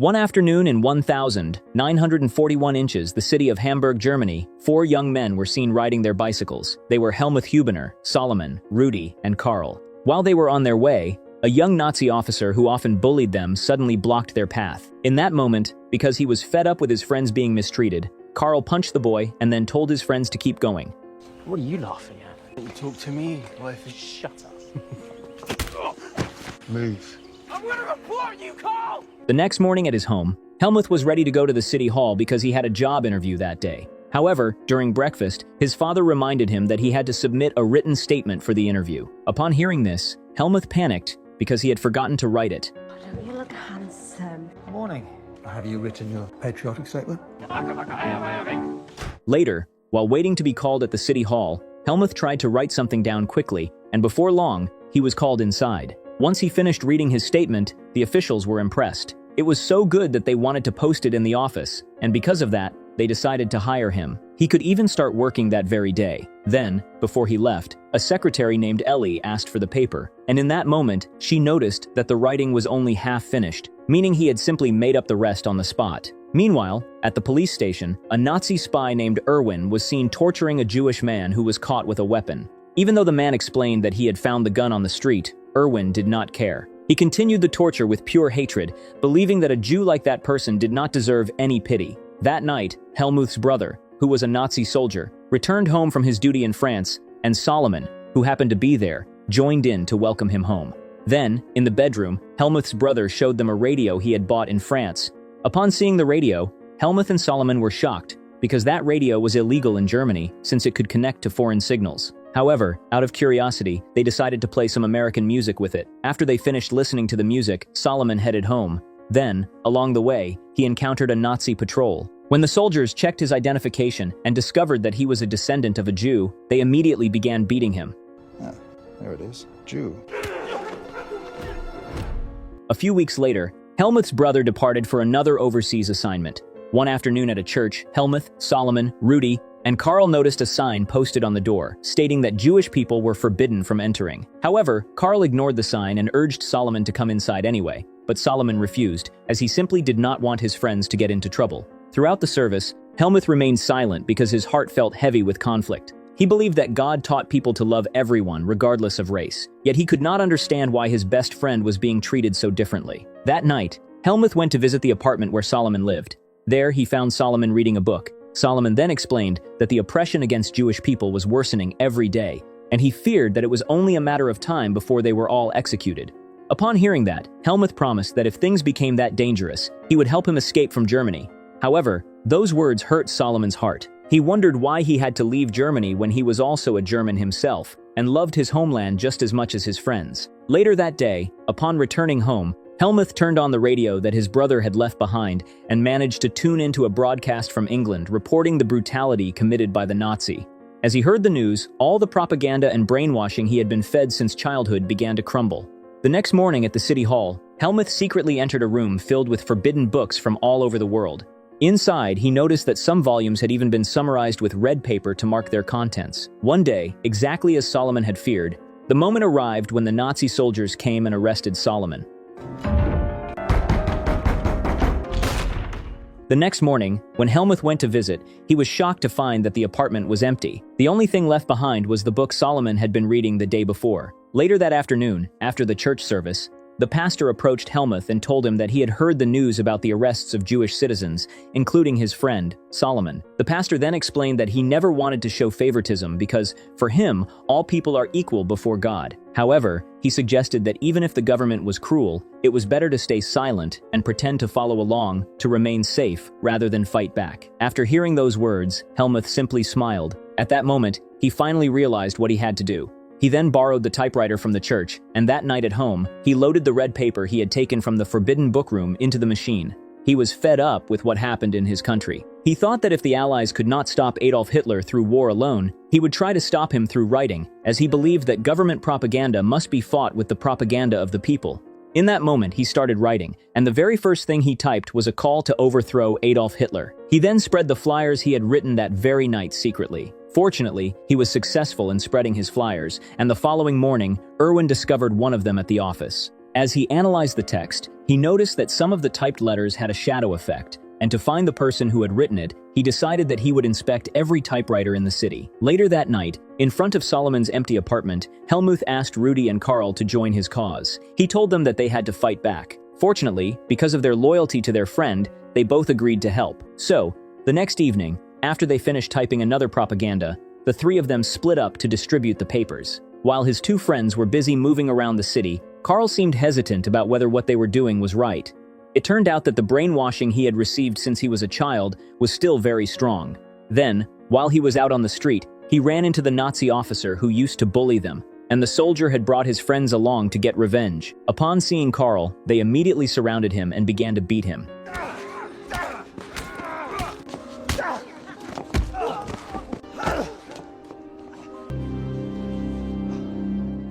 One afternoon in 1,941 inches, the city of Hamburg, Germany, four young men were seen riding their bicycles. They were Helmut Hubener, Solomon, Rudi, and Karl. While they were on their way, a young Nazi officer who often bullied them suddenly blocked their path. In that moment, because he was fed up with his friends being mistreated, Karl punched the boy and then told his friends to keep going. What are you laughing at? You talk to me, wife. Shut up. Move. I'm gonna report you, Carl! The next morning at his home, Helmut was ready to go to the city hall because he had a job interview that day. However, during breakfast, his father reminded him that he had to submit a written statement for the interview. Upon hearing this, Helmut panicked because he had forgotten to write it. Oh, don't you look handsome? Morning. Have you written your patriotic statement? Later, while waiting to be called at the city hall, Helmut tried to write something down quickly, and before long, he was called inside. Once he finished reading his statement, the officials were impressed. It was so good that they wanted to post it in the office, and because of that, they decided to hire him. He could even start working that very day. Then, before he left, a secretary named Ellie asked for the paper, and in that moment, she noticed that the writing was only half finished, meaning he had simply made up the rest on the spot. Meanwhile, at the police station, a Nazi spy named Erwin was seen torturing a Jewish man who was caught with a weapon. Even though the man explained that he had found the gun on the street, Erwin did not care. He continued the torture with pure hatred, believing that a Jew like that person did not deserve any pity. That night, Helmut's brother, who was a Nazi soldier, returned home from his duty in France, and Solomon, who happened to be there, joined in to welcome him home. Then, in the bedroom, Helmut's brother showed them a radio he had bought in France. Upon seeing the radio, Helmut and Solomon were shocked, because that radio was illegal in Germany since it could connect to foreign signals. However, out of curiosity, they decided to play some American music with it. After they finished listening to the music, Solomon headed home. Then, along the way, he encountered a Nazi patrol. When the soldiers checked his identification and discovered that he was a descendant of a Jew, they immediately began beating him. Ah, there it is. Jew. A few weeks later, Helmut's brother departed for another overseas assignment. One afternoon at a church, Helmut, Solomon, Rudi, and Karl noticed a sign posted on the door, stating that Jewish people were forbidden from entering. However, Karl ignored the sign and urged Solomon to come inside anyway, but Solomon refused, as he simply did not want his friends to get into trouble. Throughout the service, Helmut remained silent because his heart felt heavy with conflict. He believed that God taught people to love everyone, regardless of race, yet he could not understand why his best friend was being treated so differently. That night, Helmut went to visit the apartment where Solomon lived. There, he found Solomon reading a book. Solomon then explained that the oppression against Jewish people was worsening every day, and he feared that it was only a matter of time before they were all executed. Upon hearing that, Helmut promised that if things became that dangerous, he would help him escape from Germany. However, those words hurt Solomon's heart. He wondered why he had to leave Germany when he was also a German himself, and loved his homeland just as much as his friends. Later that day, upon returning home, Helmut turned on the radio that his brother had left behind and managed to tune into a broadcast from England reporting the brutality committed by the Nazi. As he heard the news, all the propaganda and brainwashing he had been fed since childhood began to crumble. The next morning at the city hall, Helmut secretly entered a room filled with forbidden books from all over the world. Inside, he noticed that some volumes had even been summarized with red paper to mark their contents. One day, exactly as Solomon had feared, the moment arrived when the Nazi soldiers came and arrested Solomon. The next morning, when Helmut went to visit, he was shocked to find that the apartment was empty. The only thing left behind was the book Solomon had been reading the day before. Later that afternoon, after the church service, the pastor approached Helmut and told him that he had heard the news about the arrests of Jewish citizens, including his friend, Solomon. The pastor then explained that he never wanted to show favoritism because, for him, all people are equal before God. However, he suggested that even if the government was cruel, it was better to stay silent and pretend to follow along to remain safe rather than fight back. After hearing those words, Helmut simply smiled. At that moment, he finally realized what he had to do. He then borrowed the typewriter from the church, and that night at home, he loaded the red paper he had taken from the forbidden book room into the machine. He was fed up with what happened in his country. He thought that if the Allies could not stop Adolf Hitler through war alone, he would try to stop him through writing, as he believed that government propaganda must be fought with the propaganda of the people. In that moment, he started writing, and the very first thing he typed was a call to overthrow Adolf Hitler. He then spread the flyers he had written that very night secretly. Fortunately, he was successful in spreading his flyers, and the following morning, Erwin discovered one of them at the office. As he analyzed the text, he noticed that some of the typed letters had a shadow effect, and to find the person who had written it, he decided that he would inspect every typewriter in the city. Later that night, in front of Solomon's empty apartment, Helmuth asked Rudy and Carl to join his cause. He told them that they had to fight back. Fortunately, because of their loyalty to their friend, they both agreed to help. So, the next evening, after they finished typing another propaganda, the three of them split up to distribute the papers. While his two friends were busy moving around the city, Carl seemed hesitant about whether what they were doing was right. It turned out that the brainwashing he had received since he was a child was still very strong. Then, while he was out on the street, he ran into the Nazi officer who used to bully them, and the soldier had brought his friends along to get revenge. Upon seeing Carl, they immediately surrounded him and began to beat him.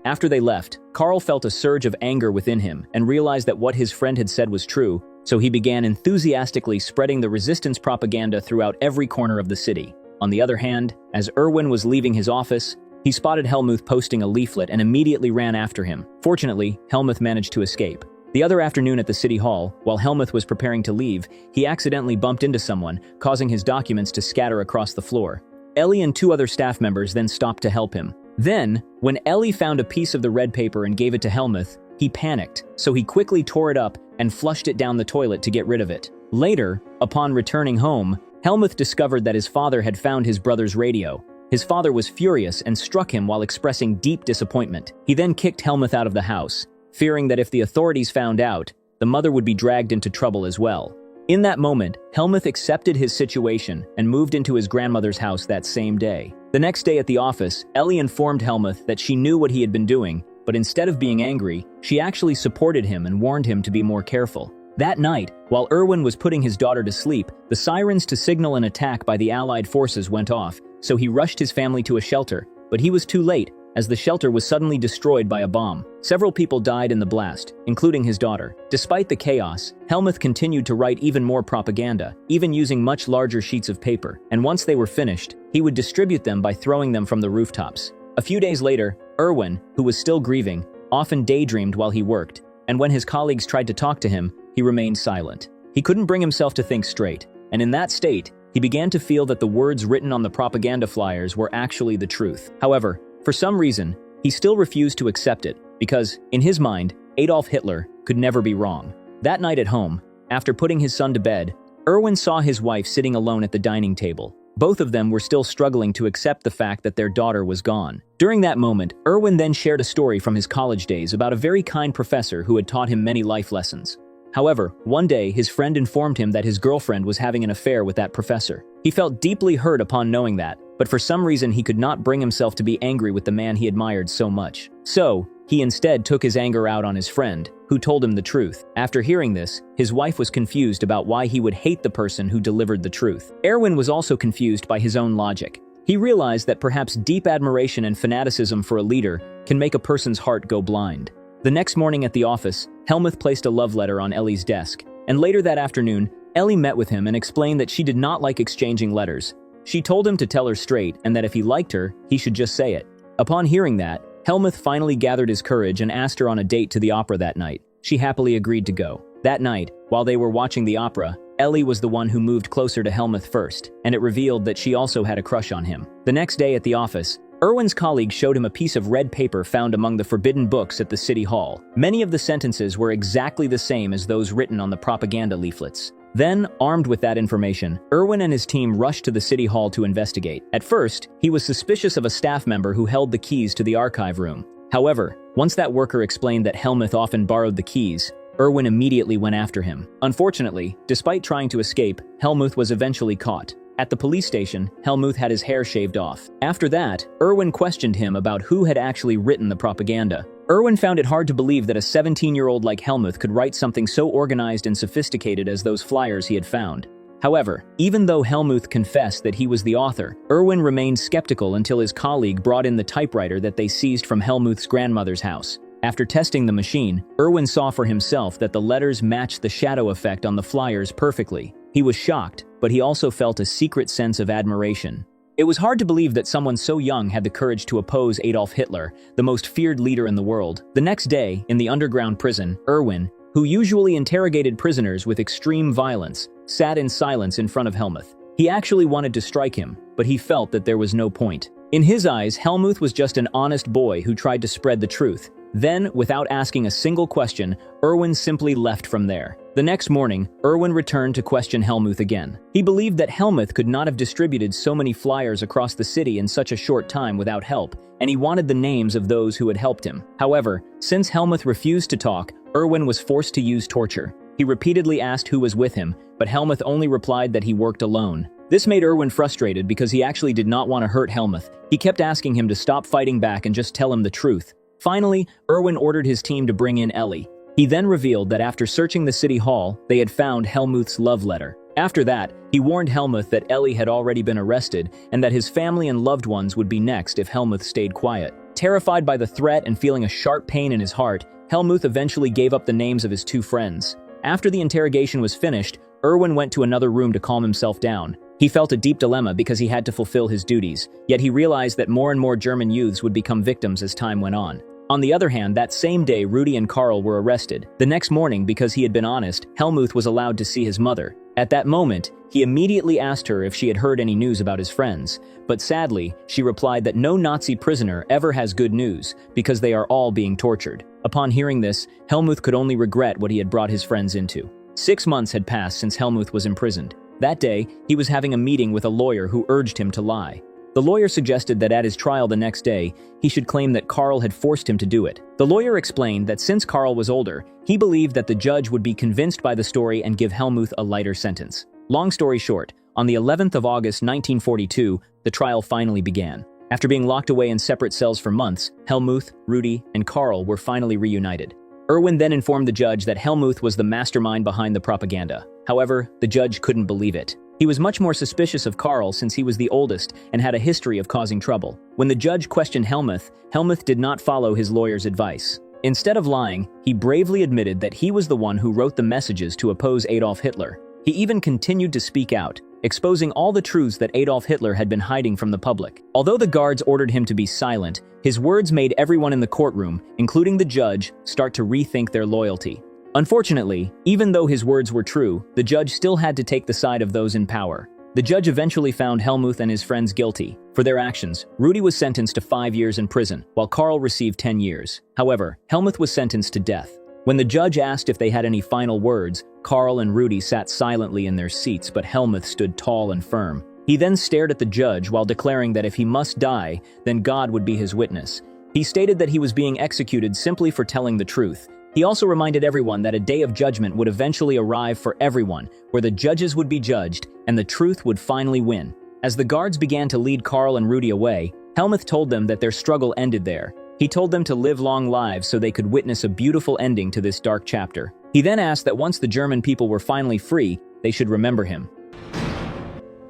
After they left, Carl felt a surge of anger within him and realized that what his friend had said was true, so he began enthusiastically spreading the resistance propaganda throughout every corner of the city. On the other hand, as Erwin was leaving his office, he spotted Helmuth posting a leaflet and immediately ran after him. Fortunately, Helmuth managed to escape. The other afternoon at the city hall, while Helmuth was preparing to leave, he accidentally bumped into someone, causing his documents to scatter across the floor. Ellie and two other staff members then stopped to help him. Then, when Ellie found a piece of the red paper and gave it to Helmuth, he panicked, so he quickly tore it up and flushed it down the toilet to get rid of it. Later, upon returning home, Helmuth discovered that his father had found his brother's radio. His father was furious and struck him while expressing deep disappointment. He then kicked Helmuth out of the house, fearing that if the authorities found out, the mother would be dragged into trouble as well. In that moment, Helmuth accepted his situation and moved into his grandmother's house that same day. The next day at the office, Ellie informed Helmuth that she knew what he had been doing, but instead of being angry, she actually supported him and warned him to be more careful. That night, while Erwin was putting his daughter to sleep, the sirens to signal an attack by the Allied forces went off, so he rushed his family to a shelter, but he was too late, as the shelter was suddenly destroyed by a bomb. Several people died in the blast, including his daughter. Despite the chaos, Helmuth continued to write even more propaganda, even using much larger sheets of paper, and once they were finished, he would distribute them by throwing them from the rooftops. A few days later, Erwin, who was still grieving, often daydreamed while he worked, and when his colleagues tried to talk to him, he remained silent. He couldn't bring himself to think straight, and in that state, he began to feel that the words written on the propaganda flyers were actually the truth. However, for some reason, he still refused to accept it, because, in his mind, Adolf Hitler could never be wrong. That night at home, after putting his son to bed, Erwin saw his wife sitting alone at the dining table. Both of them were still struggling to accept the fact that their daughter was gone. During that moment, Erwin then shared a story from his college days about a very kind professor who had taught him many life lessons. However, one day, his friend informed him that his girlfriend was having an affair with that professor. He felt deeply hurt upon knowing that, but for some reason he could not bring himself to be angry with the man he admired so much. So, he instead took his anger out on his friend, who told him the truth. After hearing this, his wife was confused about why he would hate the person who delivered the truth. Erwin was also confused by his own logic. He realized that perhaps deep admiration and fanaticism for a leader can make a person's heart go blind. The next morning at the office, Helmuth placed a love letter on Ellie's desk, and later that afternoon, Ellie met with him and explained that she did not like exchanging letters. She told him to tell her straight and that if he liked her, he should just say it. Upon hearing that, Helmuth finally gathered his courage and asked her on a date to the opera that night. She happily agreed to go. That night, while they were watching the opera, Ellie was the one who moved closer to Helmuth first, and it revealed that she also had a crush on him. The next day at the office, Erwin's colleague showed him a piece of red paper found among the forbidden books at the city hall. Many of the sentences were exactly the same as those written on the propaganda leaflets. Then, armed with that information, Erwin and his team rushed to the city hall to investigate. At first, he was suspicious of a staff member who held the keys to the archive room. However, once that worker explained that Helmuth often borrowed the keys, Erwin immediately went after him. Unfortunately, despite trying to escape, Helmuth was eventually caught. At the police station, Helmuth had his hair shaved off. After that, Erwin questioned him about who had actually written the propaganda. Erwin found it hard to believe that a 17-year-old like Helmuth could write something so organized and sophisticated as those flyers he had found. However, even though Helmuth confessed that he was the author, Erwin remained skeptical until his colleague brought in the typewriter that they seized from Helmuth's grandmother's house. After testing the machine, Erwin saw for himself that the letters matched the shadow effect on the flyers perfectly. He was shocked, but he also felt a secret sense of admiration. It was hard to believe that someone so young had the courage to oppose Adolf Hitler, the most feared leader in the world. The next day, in the underground prison, Erwin, who usually interrogated prisoners with extreme violence, sat in silence in front of Helmuth. He actually wanted to strike him, but he felt that there was no point. In his eyes, Helmuth was just an honest boy who tried to spread the truth. Then, without asking a single question, Erwin simply left from there. The next morning, Erwin returned to question Helmuth again. He believed that Helmuth could not have distributed so many flyers across the city in such a short time without help, and he wanted the names of those who had helped him. However, since Helmuth refused to talk, Erwin was forced to use torture. He repeatedly asked who was with him, but Helmuth only replied that he worked alone. This made Erwin frustrated because he actually did not want to hurt Helmuth. He kept asking him to stop fighting back and just tell him the truth. Finally, Erwin ordered his team to bring in Ellie. He then revealed that after searching the city hall, they had found Helmuth's love letter. After that, he warned Helmuth that Ellie had already been arrested and that his family and loved ones would be next if Helmuth stayed quiet. Terrified by the threat and feeling a sharp pain in his heart, Helmuth eventually gave up the names of his two friends. After the interrogation was finished, Erwin went to another room to calm himself down. He felt a deep dilemma because he had to fulfill his duties, yet he realized that more and more German youths would become victims as time went on. On the other hand, that same day, Rudy and Karl were arrested. The next morning, because he had been honest, Helmuth was allowed to see his mother. At that moment, he immediately asked her if she had heard any news about his friends. But sadly, she replied that no Nazi prisoner ever has good news, because they are all being tortured. Upon hearing this, Helmuth could only regret what he had brought his friends into. 6 months had passed since Helmuth was imprisoned. That day, he was having a meeting with a lawyer who urged him to lie. The lawyer suggested that at his trial the next day, he should claim that Karl had forced him to do it. The lawyer explained that since Karl was older, he believed that the judge would be convinced by the story and give Helmuth a lighter sentence. Long story short, on the 11th of August 1942, the trial finally began. After being locked away in separate cells for months, Helmuth, Rudy, and Karl were finally reunited. Erwin then informed the judge that Helmuth was the mastermind behind the propaganda. However, the judge couldn't believe it. He was much more suspicious of Karl since he was the oldest and had a history of causing trouble. When the judge questioned Helmuth, Helmuth did not follow his lawyer's advice. Instead of lying, he bravely admitted that he was the one who wrote the messages to oppose Adolf Hitler. He even continued to speak out, exposing all the truths that Adolf Hitler had been hiding from the public. Although the guards ordered him to be silent, his words made everyone in the courtroom, including the judge, start to rethink their loyalty. Unfortunately, even though his words were true, the judge still had to take the side of those in power. The judge eventually found Helmuth and his friends guilty. For their actions, Rudy was sentenced to 5 years in prison, while Karl received 10 years. However, Helmuth was sentenced to death. When the judge asked if they had any final words, Karl and Rudy sat silently in their seats, but Helmuth stood tall and firm. He then stared at the judge while declaring that if he must die, then God would be his witness. He stated that he was being executed simply for telling the truth. He also reminded everyone that a day of judgment would eventually arrive for everyone, where the judges would be judged and the truth would finally win. As the guards began to lead Karl and Rudy away, Helmuth told them that their struggle ended there. He told them to live long lives so they could witness a beautiful ending to this dark chapter. He then asked that once the German people were finally free, they should remember him.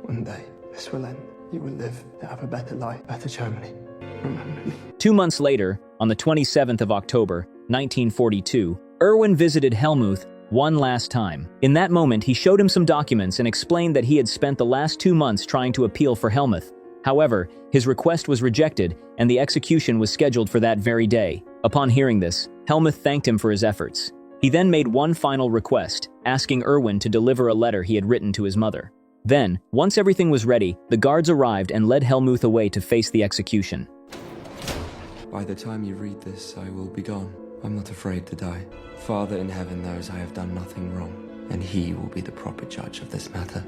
One day, this will end. You will live to have a better life, better Germany. Remember me. 2 months later, on the 27th of October, 1942, Erwin visited Helmuth one last time. In that moment, he showed him some documents and explained that he had spent the last 2 months trying to appeal for Helmuth. However, his request was rejected, and the execution was scheduled for that very day. Upon hearing this, Helmuth thanked him for his efforts. He then made one final request, asking Erwin to deliver a letter he had written to his mother. Then, once everything was ready, the guards arrived and led Helmuth away to face the execution. By the time you read this, I will be gone. I'm not afraid to die. Father in heaven knows I have done nothing wrong, and he will be the proper judge of this matter.